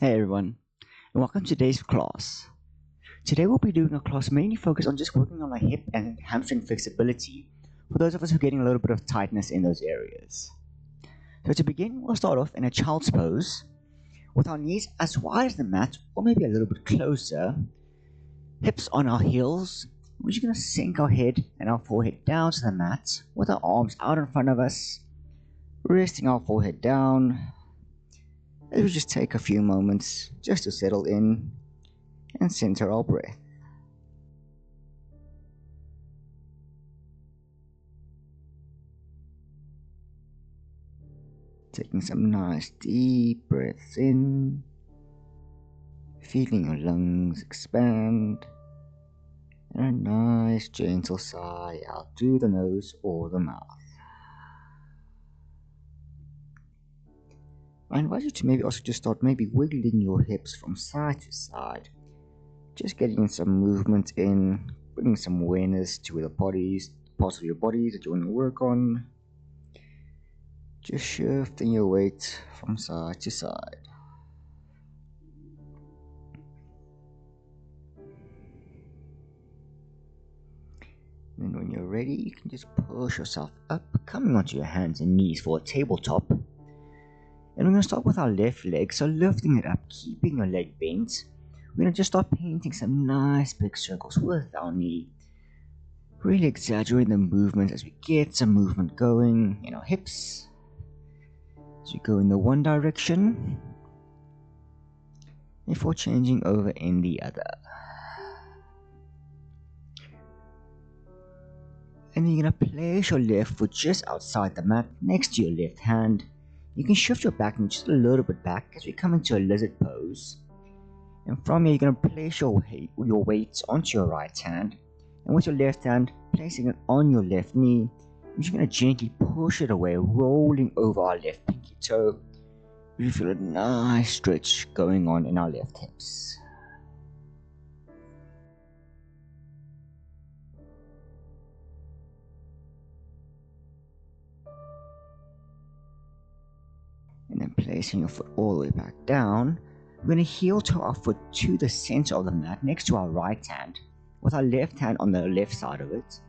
Hey everyone, and welcome to today's class. Today we'll be doing a class mainly focused on just working on our hip and hamstring flexibility for those of us who are getting a little bit of tightness in those areas. So to begin, we'll start off in a child's pose with our knees as wide as the mat or maybe a little bit closer, hips on our heels. We're just going to sink our head and our forehead down to the mat with our arms out in front of us, resting our forehead down. It will just take a few moments just to settle in and center our breath. Taking some nice deep breaths in, feeling your lungs expand, and a nice gentle sigh out through the nose or the mouth. I invite you to maybe also just start wiggling your hips from side to side. Just getting some movement in, bringing some awareness to the parts of your body that you want to work on. Just shifting your weight from side to side. And when you're ready, you can just push yourself up, coming onto your hands and knees for a tabletop. And we're going to start with our left leg, so lifting it up, keeping your leg bent. We're going to just start painting some nice big circles with our knee. Really exaggerate the movement as we get some movement going in our hips. As we go in the one direction, before changing over in the other. And then you're going to place your left foot just outside the mat next to your left hand. You can shift your back knee just a little bit back as we come into a lizard pose. And from here, you're going to place your weight onto your right hand. And with your left hand, placing it on your left knee, you're just going to gently push it away, rolling over our left pinky toe. We feel a nice stretch going on in our left hips. And then placing your foot all the way back down, we're going to heel toe our foot to the center of the mat next to our right hand, with our left hand on the left side of it.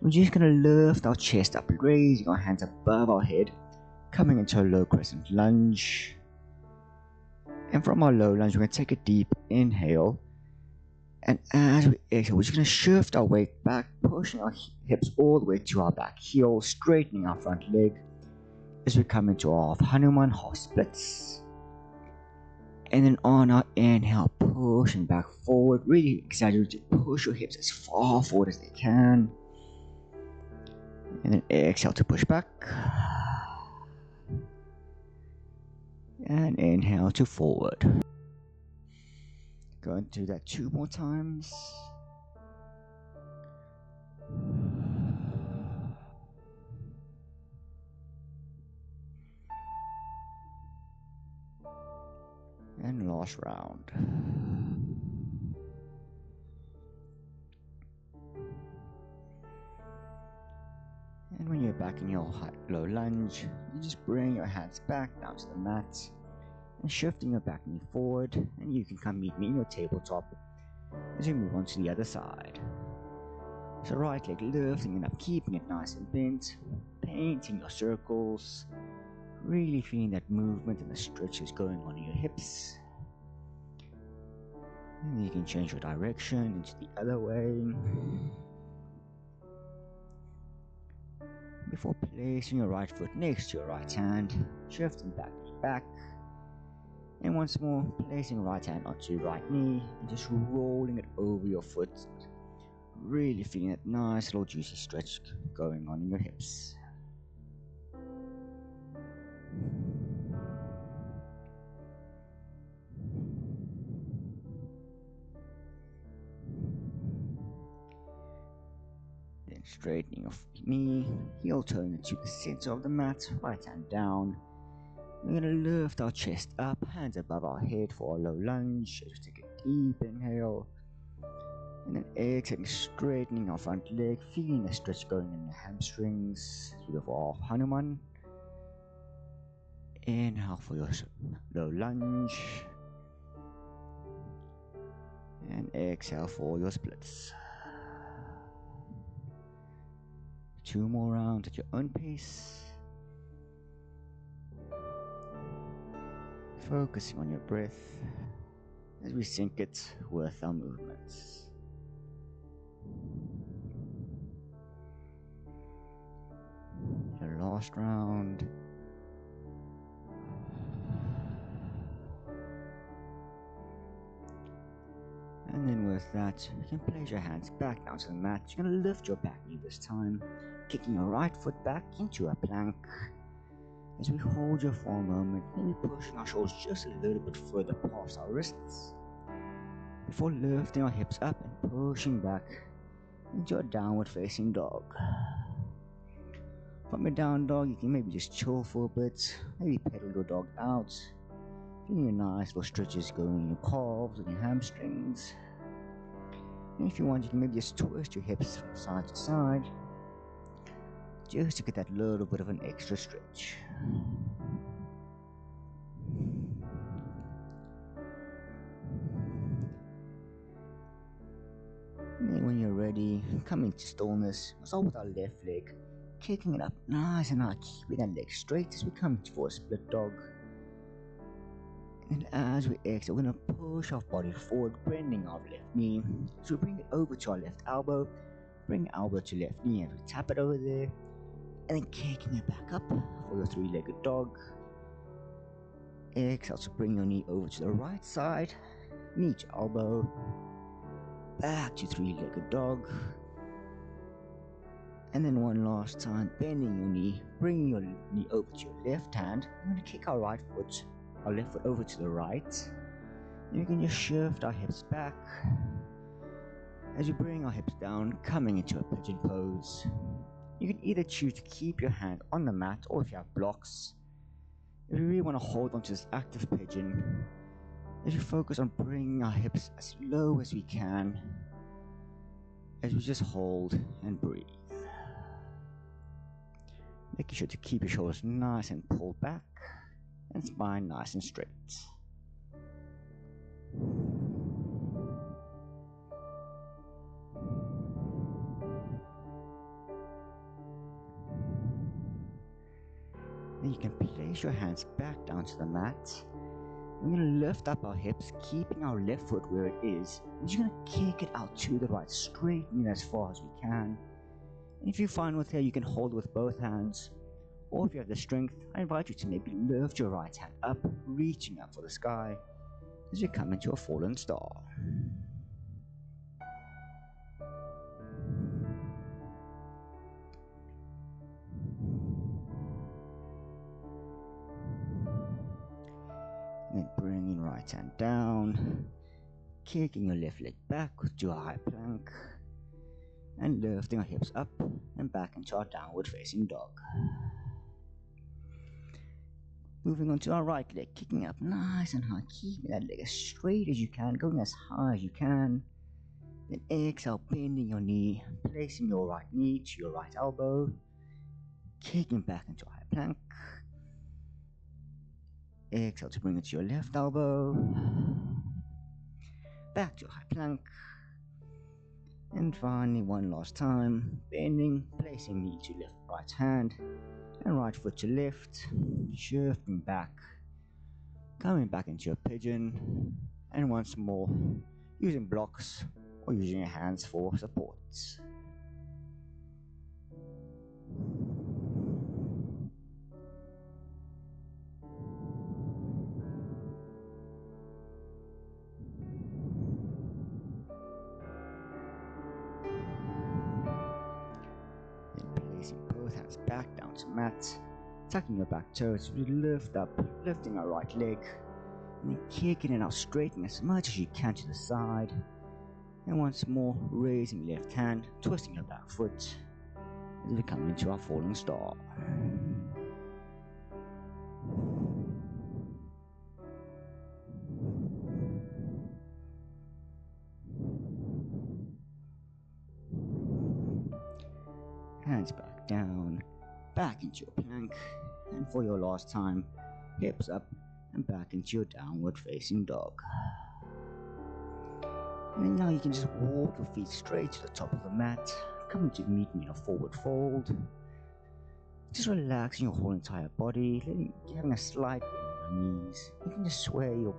We're just going to lift our chest up, raising our hands above our head, coming into a low crescent lunge. And from our low lunge, we're going to take a deep inhale. And as we exhale, we're just going to shift our weight back, pushing our hips all the way to our back heel, straightening our front leg as we come into our Hanuman half splits. And then on our inhale, pushing back forward, really exaggerate to push your hips as far forward as they can. And then exhale to push back. And inhale to forward. Go and do that 2 more times. And last round. And when you're back in your low lunge, you just bring your hands back down to the mat and shifting your back knee forward, and you can come meet me in your tabletop as we move on to the other side. So right leg lifting it up, keeping it nice and bent, painting your circles, really feeling that movement and the stretches going on in your hips. And you can change your direction into the other way. Before placing your right foot next to your right hand, shifting back knee back. And once more, placing right hand onto your right knee and just rolling it over your foot. Really feeling that nice little juicy stretch going on in your hips. Then straightening your knee, heel toeing it to the center of the mat, right hand down. We're going to lift our chest up, hands above our head for a low lunge. Just take a deep inhale. And then exhaling, straightening our front leg, feeling the stretch going in the hamstrings. So we go for our Hanuman. Inhale for your low lunge. exhale for your splits. 2 more rounds at your own pace. Focusing on your breath as we sync it with our movements. Your last round. And then with that, you can place your hands back down to the mat. You're going to lift your back knee this time, kicking your right foot back into a plank. As we hold you for a moment, maybe pushing our shoulders just a little bit further past our wrists, before lifting our hips up and pushing back into a downward facing dog. From a down dog, you can maybe just chill for a bit, maybe pedal your dog out, getting your nice little stretches going in your calves and your hamstrings. And if you want, you can maybe just twist your hips from side to side, just to get that little bit of an extra stretch. And then when you're ready, come into stillness. We'll start with our left leg, kicking it up nice and high, keeping that leg straight as we come for a split dog. And as we exhale, we're going to push our body forward, bending our left knee. So we bring it over to our left elbow, bring elbow to left knee as we tap it over there, and then kicking it back up for your 3-legged dog. Exhale to bring your knee over to the right side, knee to elbow, back to 3-legged dog. And then one last time, bending your knee, bringing your knee over to your left hand. We're going to kick our left foot over to the right. And we can just shift our hips back as we bring our hips down, coming into a pigeon pose. You can either choose to keep your hand on the mat, or if you have blocks, if you really want to hold on to this active pigeon, as we focus on bringing our hips as low as we can, as we just hold and breathe. Making sure to keep your shoulders nice and pulled back, and spine nice and straight. Then you can place your hands back down to the mat. We're going to lift up our hips, keeping our left foot where it is. We're just going to kick it out to the right, straightening as far as we can. And if you find with here, you can hold with both hands. Or if you have the strength, I invite you to maybe lift your right hand up, reaching up for the sky as you come into a fallen star. And then bringing right hand down, kicking your left leg back to a high plank, and lifting our hips up and back into our downward facing dog. Moving on to our right leg, kicking up nice and high, keeping that leg as straight as you can, going as high as you can. Then exhale, bending your knee, placing your right knee to your right elbow, kicking back into a high plank. Exhale to bring it to your left elbow, back to a high plank. And finally, one last time, bending, placing knee to left right hand, and right foot to left, shifting back, coming back into a pigeon, and once more, using blocks or using your hands for support. Then placing both hands back down to mat, tucking your back toes, we lift up, lifting our right leg, and then kicking it out, straightening as much as you can to the side. And once more, raising left hand, twisting your back foot as we come into our falling star. Hands back down, back into your plank, and for your last time, hips up and back into your downward facing dog. And then now you can just walk your feet straight to the top of the mat, coming to meet me in a forward fold. Just relaxing your whole entire body, having a slight bend in your knees. You can just sway your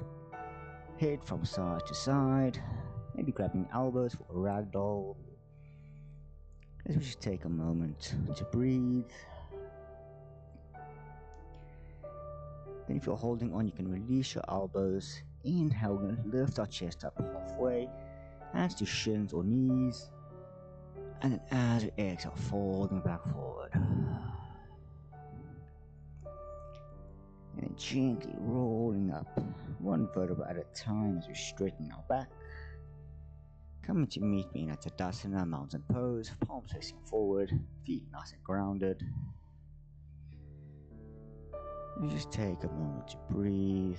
head from side to side, maybe grabbing elbows for a ragdoll. Let's just take a moment to breathe. Then if you're holding on, you can release your elbows. Inhale, we're going to lift our chest up halfway, hands to shins or knees. And then as we exhale, folding back forward. And then gently rolling up, one vertebra at a time as we straighten our back. Coming to meet me in a Tadasana, mountain pose, palms facing forward, feet nice and grounded. And just take a moment to breathe.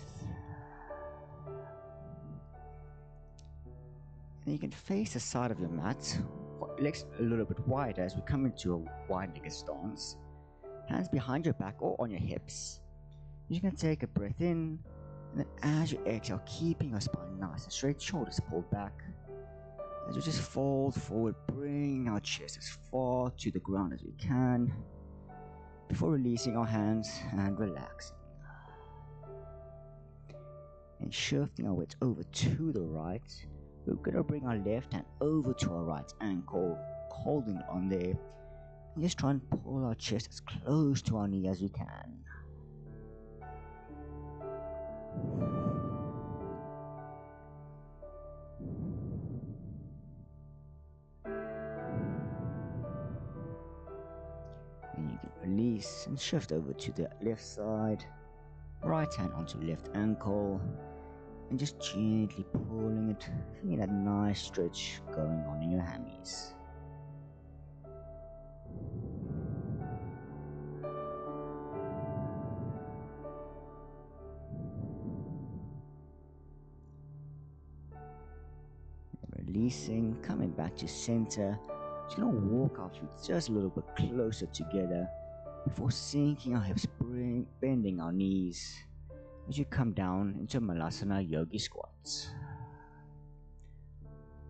And you can face the side of your mat, legs a little bit wider as we come into a wide-legged stance. Hands behind your back or on your hips. You can take a breath in, and then as you exhale, keeping your spine nice and straight, shoulders pulled back. As we just fold forward, bring our chest as far to the ground as we can, before releasing our hands and relaxing. And shifting our weight over to the right, we're going to bring our left hand over to our right ankle, holding on there, and just try and pull our chest as close to our knee as we can. And you can release and shift over to the left side, right hand onto left ankle, and just gently pulling it, feeling that nice stretch going on in your hammies. Releasing, coming back to center. Just gonna walk our feet just a little bit closer together before sinking our hips, bending our knees as you come down into Malasana Yogi Squats.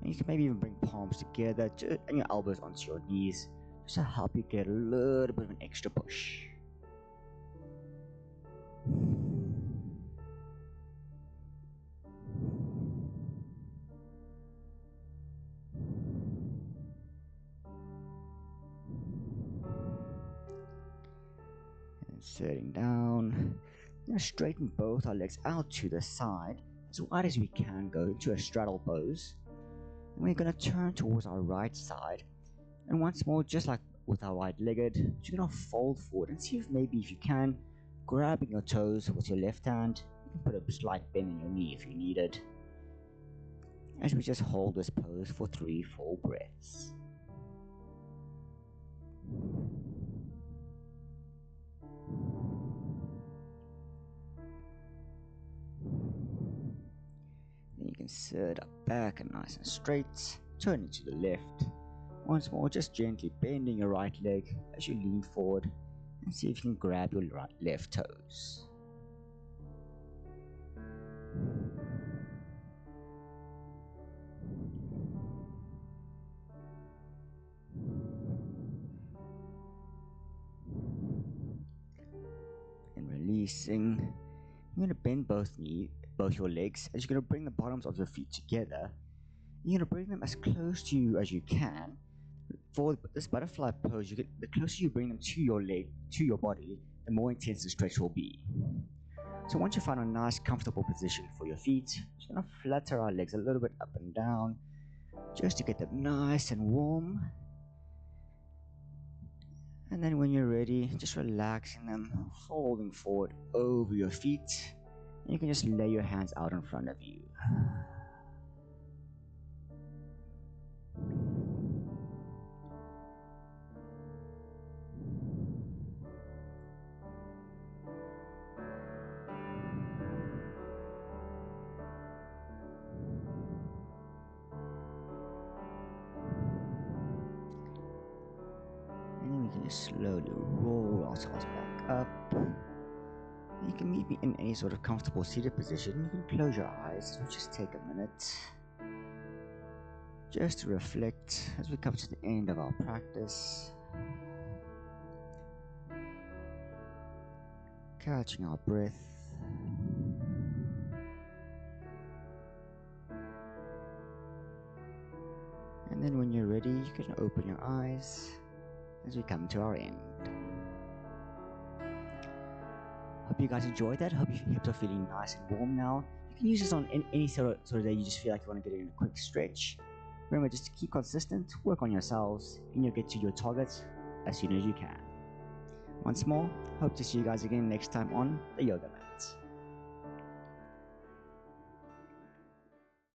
And you can maybe even bring palms together and your elbows onto your knees just to help you get a little bit of an extra push. And sitting down, straighten both our legs out to the side as wide as we can, go into a straddle pose. And we're going to turn towards our right side, and once more, just like with our right-legged, you're going to fold forward and see if you can, grabbing your toes with your left hand. You can put a slight bend in your knee if you need it, as we just hold this pose for 3 full breaths. Then you can sit up back and nice and straight, turning to the left. Once more, just gently bending your right leg as you lean forward, and see if you can grab your left toes. And releasing, you're going to bend both your legs as you're going to bring the bottoms of your feet together. You're going to bring them as close to you as you can. For this butterfly pose, the closer you bring them to your body, the more intense the stretch will be. So once you find a nice comfortable position for your feet, you're just going to flutter our legs a little bit up and down, just to get them nice and warm. And then when you're ready, just relaxing them, folding forward over your feet. And you can just lay your hands out in front of you. And then we can just slowly roll ourselves back up. You can meet me in any sort of comfortable seated position. You can close your eyes and just take a minute. Just to reflect as we come to the end of our practice, catching our breath, and then when you're ready, you can open your eyes as we come to our end. Hope you guys enjoyed that. Hope your hips are feeling nice and warm now. You can use this on any sort of day you just feel like you want to get in a quick stretch. Remember, just to keep consistent, work on yourselves, and you'll get to your targets as soon as you can. Once more, hope to see you guys again next time on the Yoga Mat.